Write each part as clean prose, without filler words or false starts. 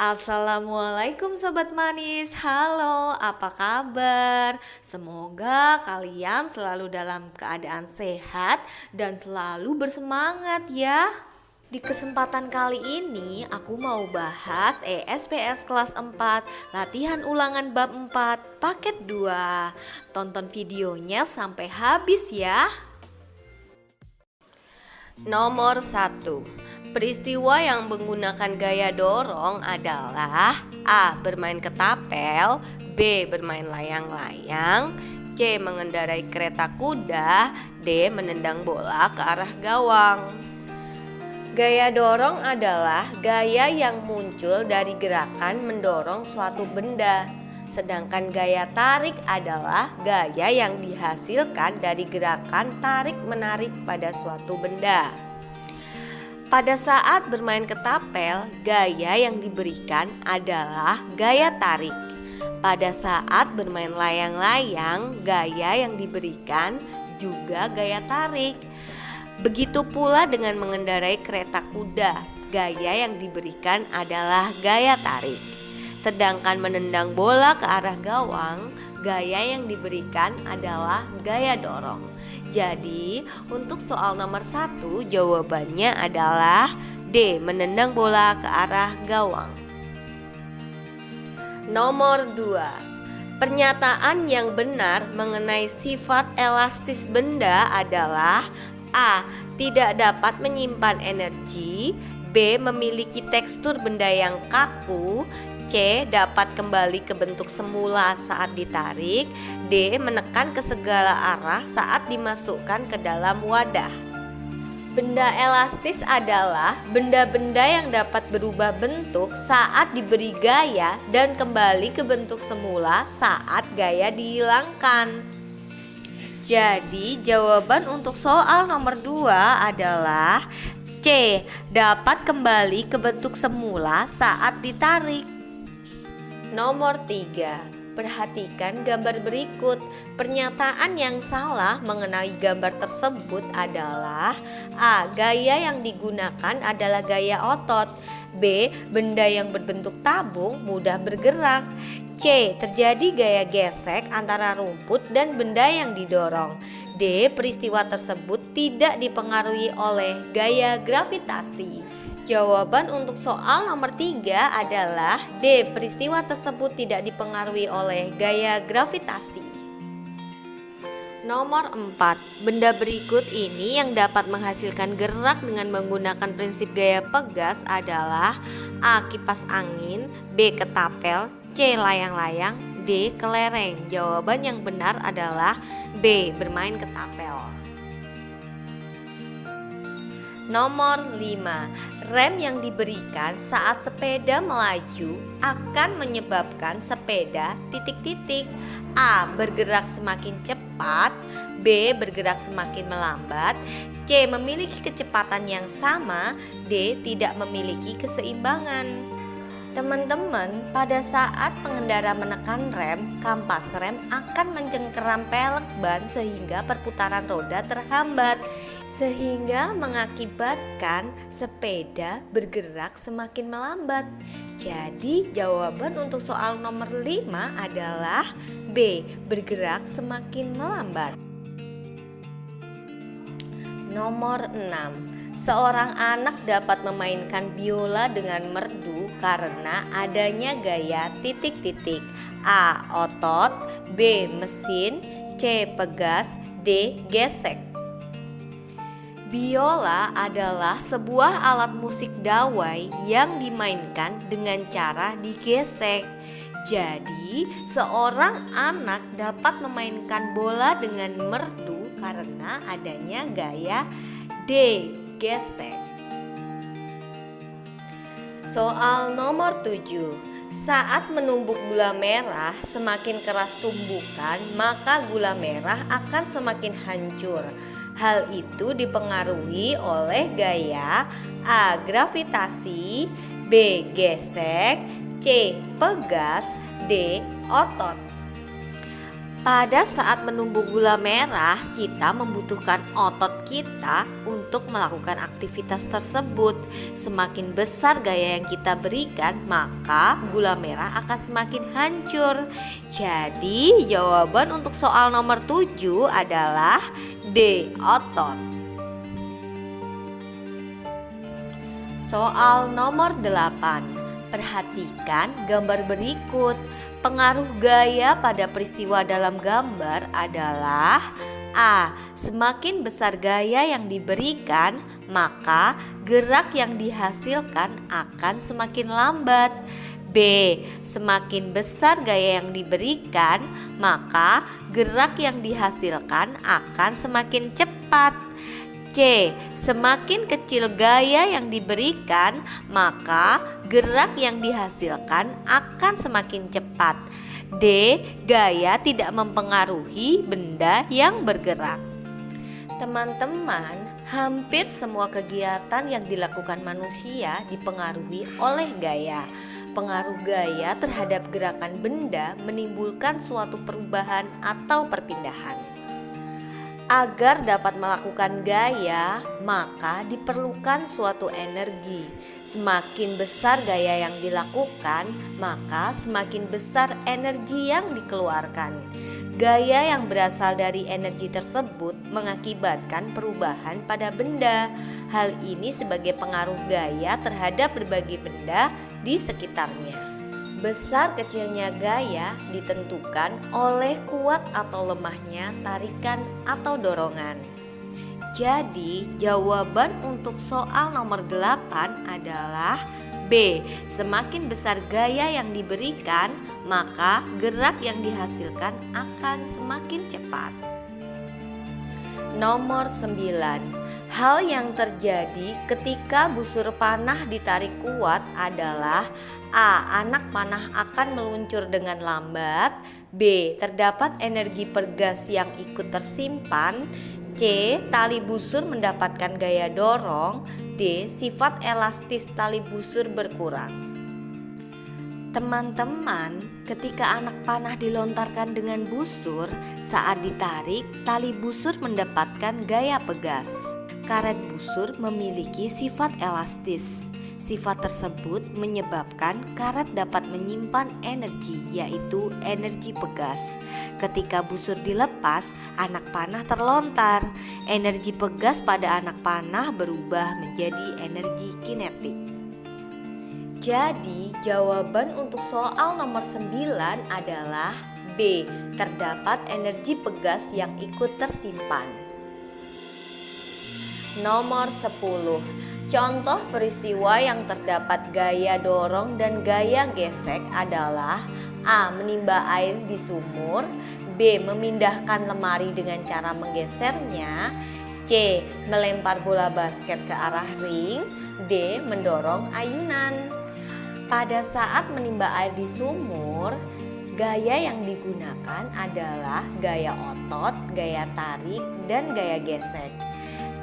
Assalamualaikum Sobat Manis, halo apa kabar? Semoga kalian selalu dalam keadaan sehat dan selalu bersemangat ya. Di kesempatan kali ini aku mau bahas ESPS kelas 4 latihan ulangan bab 4 paket 2. Tonton videonya sampai habis ya. Nomor 1. Peristiwa yang menggunakan gaya dorong adalah A. Bermain ketapel, B. Bermain layang-layang, C. Mengendarai kereta kuda, D. Menendang bola ke arah gawang. Gaya dorong adalah gaya yang muncul dari gerakan mendorong suatu benda. Sedangkan gaya tarik adalah gaya yang dihasilkan dari gerakan tarik-menarik pada suatu benda. Pada saat bermain ketapel, gaya yang diberikan adalah gaya tarik. Pada saat bermain layang-layang, gaya yang diberikan juga gaya tarik. Begitu pula dengan mengendarai kereta kuda, gaya yang diberikan adalah gaya tarik. Sedangkan menendang bola ke arah gawang, gaya yang diberikan adalah gaya dorong. Jadi untuk soal nomor 1 jawabannya adalah D. Menendang bola ke arah gawang. Nomor 2. Pernyataan yang benar mengenai sifat elastis benda adalah A. Tidak dapat menyimpan energi, B. Memiliki tekstur benda yang kaku, C. Dapat kembali ke bentuk semula saat ditarik, D. Menekan ke segala arah saat dimasukkan ke dalam wadah. Benda elastis adalah benda-benda yang dapat berubah bentuk saat diberi gaya dan kembali ke bentuk semula saat gaya dihilangkan. Jadi jawaban untuk soal nomor 2 adalah C. Dapat kembali ke bentuk semula saat ditarik. Nomor 3. Perhatikan gambar berikut. Pernyataan yang salah mengenai gambar tersebut adalah A. Gaya yang digunakan adalah gaya otot, B. Benda yang berbentuk tabung mudah bergerak, C. Terjadi gaya gesek antara rumput dan benda yang didorong, D. Peristiwa tersebut tidak dipengaruhi oleh gaya gravitasi. Jawaban untuk soal nomor 3 adalah D. Peristiwa tersebut tidak dipengaruhi oleh gaya gravitasi. Nomor 4. Benda berikut ini yang dapat menghasilkan gerak dengan menggunakan prinsip gaya pegas adalah A. Kipas angin, B. Ketapel, C. Layang-layang, D. Kelereng. Jawaban yang benar adalah B. Bermain ketapel. Nomor 5. Rem yang diberikan saat sepeda melaju akan menyebabkan sepeda titik-titik. A. Bergerak semakin cepat, B. Bergerak semakin melambat, C. Memiliki kecepatan yang sama, D. Tidak memiliki keseimbangan. Teman-teman, pada saat pengendara menekan rem, kampas rem akan mencengkeram pelek ban sehingga perputaran roda terhambat, sehingga mengakibatkan sepeda bergerak semakin melambat. Jadi jawaban untuk soal nomor 5 adalah B. Bergerak semakin melambat. Nomor 6. Seorang anak dapat memainkan biola dengan merdu karena adanya gaya titik-titik. A. Otot, B. Mesin, C. Pegas, D. Gesek. Biola adalah sebuah alat musik dawai yang dimainkan dengan cara digesek. Jadi, seorang anak dapat memainkan bola dengan merdu karena adanya gaya D. Gesek. Soal nomor 7. Saat menumbuk gula merah, semakin keras tumbukan, maka gula merah akan semakin hancur. Hal itu dipengaruhi oleh gaya A. Gravitasi, B. Gesek, C. Pegas, D. Otot. Pada saat menumbuk gula merah, kita membutuhkan otot kita untuk melakukan aktivitas tersebut. Semakin besar gaya yang kita berikan, maka gula merah akan semakin hancur. Jadi, jawaban untuk soal nomor 7 adalah D. Otot. Soal nomor 8. Perhatikan gambar berikut. Pengaruh gaya pada peristiwa dalam gambar adalah A. Semakin besar gaya yang diberikan, maka gerak yang dihasilkan akan semakin lambat. B. Semakin besar gaya yang diberikan, maka gerak yang dihasilkan akan semakin cepat. C. Semakin kecil gaya yang diberikan, maka gerak yang dihasilkan akan semakin cepat. D. Gaya tidak mempengaruhi benda yang bergerak. Teman-teman, hampir semua kegiatan yang dilakukan manusia dipengaruhi oleh gaya. Pengaruh gaya terhadap gerakan benda menimbulkan suatu perubahan atau perpindahan. Agar dapat melakukan gaya, maka diperlukan suatu energi. Semakin besar gaya yang dilakukan, maka semakin besar energi yang dikeluarkan. Gaya yang berasal dari energi tersebut mengakibatkan perubahan pada benda. Hal ini sebagai pengaruh gaya terhadap berbagai benda di sekitarnya. Besar kecilnya gaya ditentukan oleh kuat atau lemahnya tarikan atau dorongan. Jadi jawaban untuk soal nomor 8 adalah B. Semakin besar gaya yang diberikan, maka gerak yang dihasilkan akan semakin cepat. Nomor 9. Hal yang terjadi ketika busur panah ditarik kuat adalah A. Anak panah akan meluncur dengan lambat. B. Terdapat energi pergas yang ikut tersimpan. C. Tali busur mendapatkan gaya dorong. D. Sifat elastis tali busur berkurang. Teman-teman, ketika anak panah dilontarkan dengan busur, saat ditarik, tali busur mendapatkan gaya pegas. Karet busur memiliki sifat elastis. Sifat tersebut menyebabkan karet dapat menyimpan energi, yaitu energi pegas. Ketika busur dilepas, anak panah terlontar. Energi pegas pada anak panah berubah menjadi energi kinetik. Jadi, jawaban untuk soal nomor 9 adalah B. Terdapat energi pegas yang ikut tersimpan. Nomor 10. Contoh peristiwa yang terdapat gaya dorong dan gaya gesek adalah A. Menimba air di sumur. B. Memindahkan lemari dengan cara menggesernya. C. Melempar bola basket ke arah ring. D. Mendorong ayunan. Pada saat menimba air di sumur, gaya yang digunakan adalah gaya otot, gaya tarik, dan gaya gesek.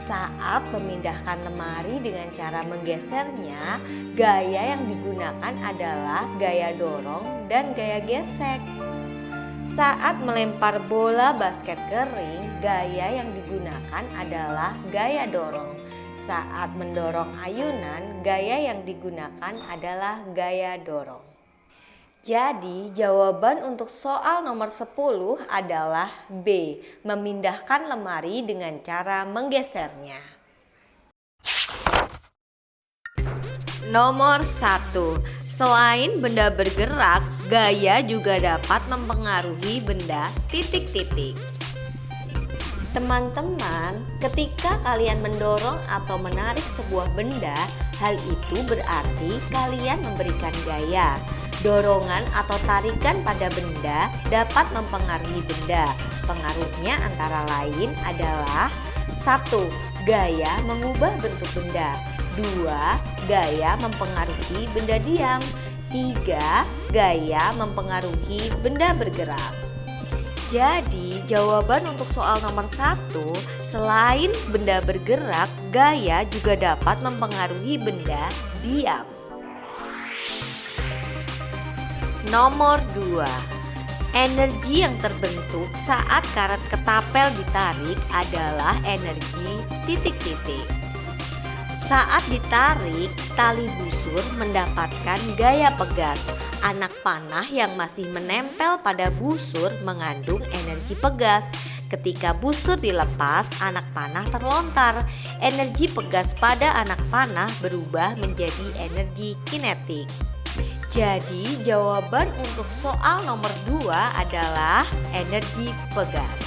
Saat memindahkan lemari dengan cara menggesernya, gaya yang digunakan adalah gaya dorong dan gaya gesek. Saat melempar bola basket ke ring, gaya yang digunakan adalah gaya dorong. Saat mendorong ayunan, gaya yang digunakan adalah gaya dorong. Jadi jawaban untuk soal nomor 10 adalah B. Memindahkan lemari dengan cara menggesernya. Nomor 1. Selain benda bergerak, gaya juga dapat mempengaruhi benda titik-titik. Teman-teman, ketika kalian mendorong atau menarik sebuah benda, hal itu berarti kalian memberikan gaya. Dorongan atau tarikan pada benda dapat mempengaruhi benda. Pengaruhnya antara lain adalah 1. Gaya mengubah bentuk benda. 2. Gaya mempengaruhi benda diam. 3. Gaya mempengaruhi benda bergerak. Jadi jawaban untuk soal nomor 1, selain benda bergerak, gaya juga dapat mempengaruhi benda diam. Nomor 2. Energi yang terbentuk saat karet ketapel ditarik adalah energi titik-titik. Saat ditarik, tali busur mendapatkan gaya pegas. Anak panah yang masih menempel pada busur mengandung energi pegas. Ketika busur dilepas, anak panah terlontar. Energi pegas pada anak panah berubah menjadi energi kinetik. Jadi jawaban untuk soal nomor 2 adalah energi pegas.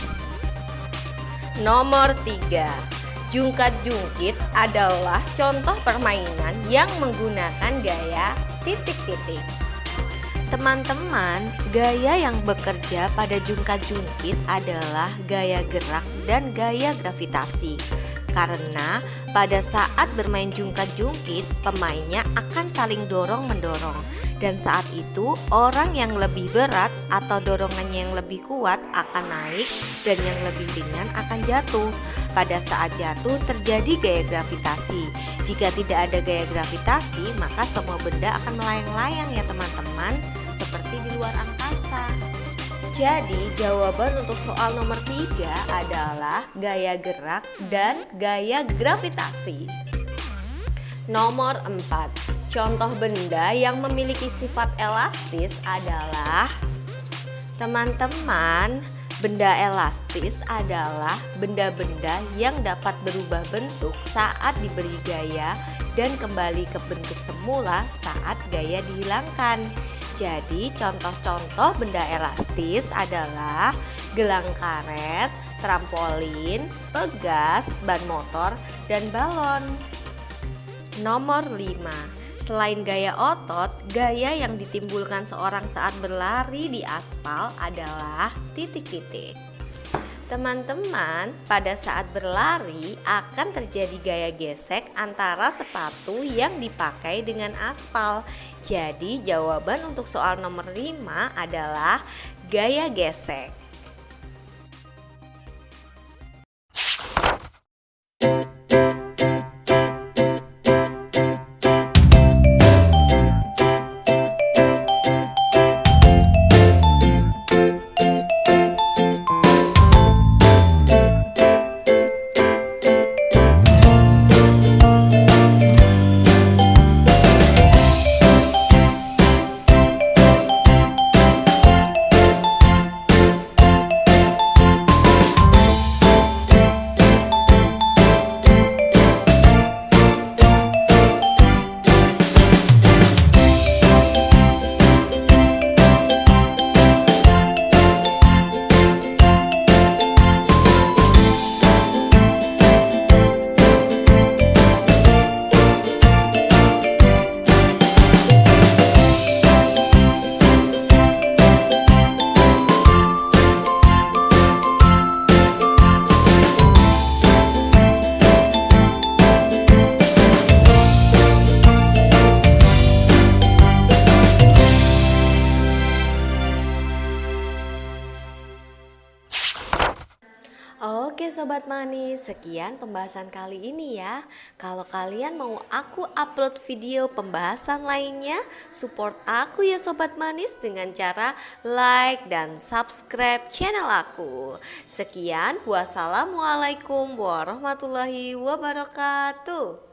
Nomor 3. Jungkat-jungkit adalah contoh permainan yang menggunakan gaya titik-titik. Teman-teman, gaya yang bekerja pada jungkat-jungkit adalah gaya gerak dan gaya gravitasi. Karena pada saat bermain jungkat-jungkit, pemainnya akan saling dorong-mendorong. Dan saat itu, orang yang lebih berat atau dorongannya yang lebih kuat akan naik dan yang lebih ringan akan jatuh. Pada saat jatuh terjadi gaya gravitasi. Jika tidak ada gaya gravitasi, maka semua benda akan melayang-layang ya teman-teman, seperti di luar angkasa. Jadi jawaban untuk soal nomor 3 adalah gaya gerak dan gaya gravitasi. Nomor 4. Contoh benda yang memiliki sifat elastis adalah, teman-teman, benda elastis adalah benda-benda yang dapat berubah bentuk saat diberi gaya dan kembali ke bentuk semula saat gaya dihilangkan. Jadi contoh-contoh benda elastis adalah gelang karet, trampolin, pegas, ban motor, dan balon. Nomor 5. Selain gaya otot, gaya yang ditimbulkan seorang saat berlari di aspal adalah titik-titik. Teman-teman, pada saat berlari akan terjadi gaya gesek antara sepatu yang dipakai dengan aspal. Jadi jawaban untuk soal nomor 5 adalah gaya gesek. Oke Sobat Manis, sekian pembahasan kali ini ya. Kalau kalian mau aku upload video pembahasan lainnya, support aku ya Sobat Manis dengan cara like dan subscribe channel aku. Sekian, wassalamualaikum warahmatullahi wabarakatuh.